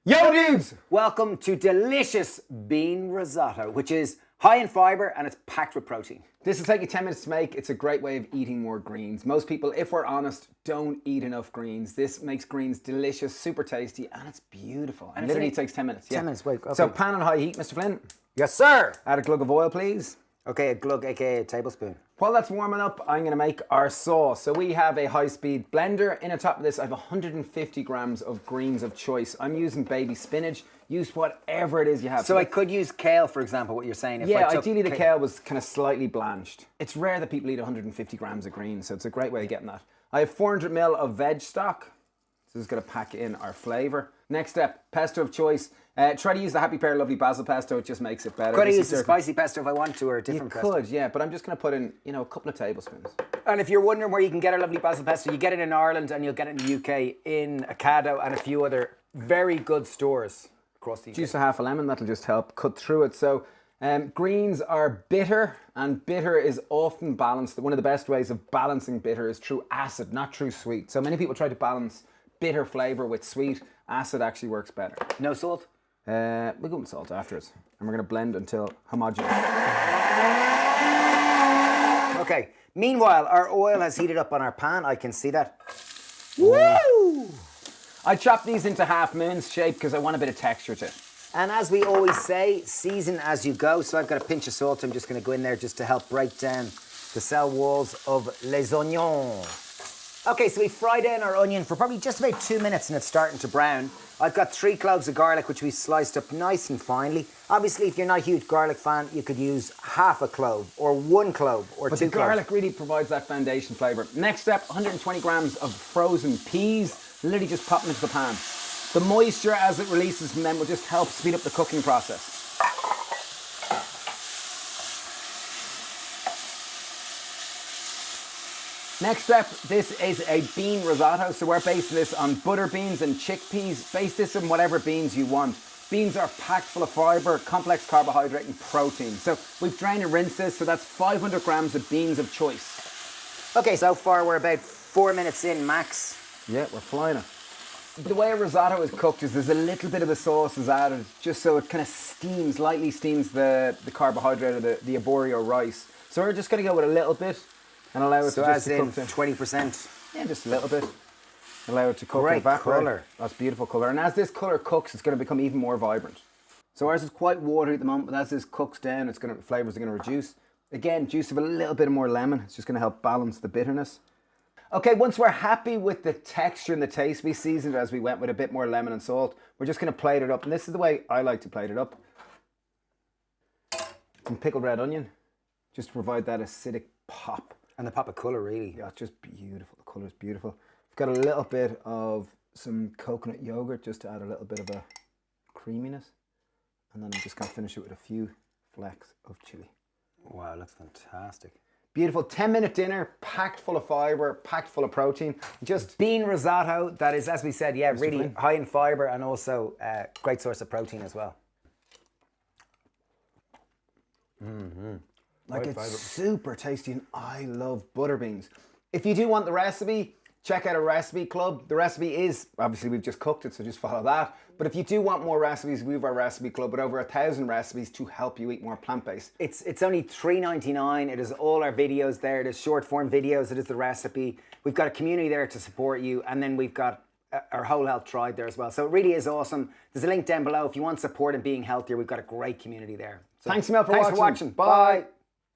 Yo dudes! Welcome to delicious bean risotto, which is high in fibre and it's packed with protein. This will take you 10 minutes to make. It's a great way of eating more greens. Most people, if we're honest, don't eat enough greens. This makes greens delicious, super tasty, and it's beautiful. And literally takes 10 minutes. 10 minutes, wait. Okay. So pan on high heat, Mr. Flynn. Yes, sir. Add a glug of oil, please. Okay, a glug, aka a tablespoon. While that's warming up, I'm gonna make our sauce. So we have a high-speed blender. In on top of this, I have 150 grams of greens of choice. I'm using baby spinach. Use whatever it is you have. So I could use kale, for example, what you're saying. If yeah, I took ideally the kale was kind of slightly blanched. It's rare that people eat 150 grams of greens, so it's a great way of getting that. I have 400 ml of veg stock. So this is gonna pack in our flavor. Next step, pesto of choice. Try to use the Happy Pear Lovely Basil Pesto, it just makes it better. Could I use the spicy pesto if I want to, or a different pesto? You could, yeah, but I'm just gonna put in, a couple of tablespoons. And if you're wondering where you can get our lovely basil pesto, you get it in Ireland and you'll get it in the UK in Ocado and a few other very good stores across the UK. Juice a half a lemon, that'll just help cut through it. So greens are bitter, and bitter is often balanced. One of the best ways of balancing bitter is through acid, not through sweet. So many people try to balance bitter flavor with sweet. Acid actually works better. No salt? We'll go with salt afterwards. And we're gonna blend until homogeneous. Okay, meanwhile, our oil has heated up on our pan. I can see that. Woo! I chop these into half moons shape because I want a bit of texture to it. And as we always say, season as you go. So I've got a pinch of salt. I'm just going to go in there just to help break down the cell walls of les oignons. Okay, so we fried in our onion for probably just about 2 minutes and it's starting to brown. I've got 3 cloves of garlic, which we sliced up nice and finely. Obviously, if you're not a huge garlic fan, you could use half a clove or 1 clove or 2 cloves. But the garlic really provides that foundation flavour. Next step, 120 grams of frozen peas. Literally just pop them into the pan. The moisture as it releases from them will just help speed up the cooking process. Next step, this is a bean risotto. So we're basing this on butter beans and chickpeas. Base this on whatever beans you want. Beans are packed full of fibre, complex carbohydrate and protein. So we've drained and rinsed this, so that's 500 grams of beans of choice. Okay, so far we're about 4 minutes in max. Yeah, we're flying it. The way a risotto is cooked is there's a little bit of the sauce is added just so it kind of steams, lightly steams the carbohydrate of the arborio rice. So we're just going to go with a little bit and allow it to just to cook. So as in 20%? Yeah, just a little bit. Allow it to cook and evaporate. Colour. That's beautiful colour. And as this colour cooks, it's going to become even more vibrant. So ours is quite watery at the moment, but as this cooks down, the flavours are going to reduce. Again, juice of a little bit more lemon. It's just going to help balance the bitterness. Okay, once we're happy with the texture and the taste, we seasoned it as we went with a bit more lemon and salt. We're just going to plate it up, and this is the way I like to plate it up. Some pickled red onion, just to provide that acidic pop. And the pop of colour, really. Yeah, it's just beautiful. The colour is beautiful. I've got a little bit of some coconut yogurt just to add a little bit of a creaminess. And then I'm just going to finish it with a few flecks of chili. Wow, looks fantastic. Beautiful 10-minute dinner, packed full of fibre, packed full of protein. Just bean risotto, that is, as we said, yeah, really high in fibre and also a great source of protein as well. Like it's super tasty, and I love butter beans. If you do want the recipe, check out a recipe club. The recipe is, obviously we've just cooked it, so just follow that. But if you do want more recipes, we have our recipe club with over 1,000 recipes to help you eat more plant-based. It's only $3.99. It is all our videos there. It is short form videos. It is the recipe. We've got a community there to support you. And then we've got our Whole Health Tribe there as well. So it really is awesome. There's a link down below. If you want support in being healthier, we've got a great community there. So thanks a million for watching. Bye.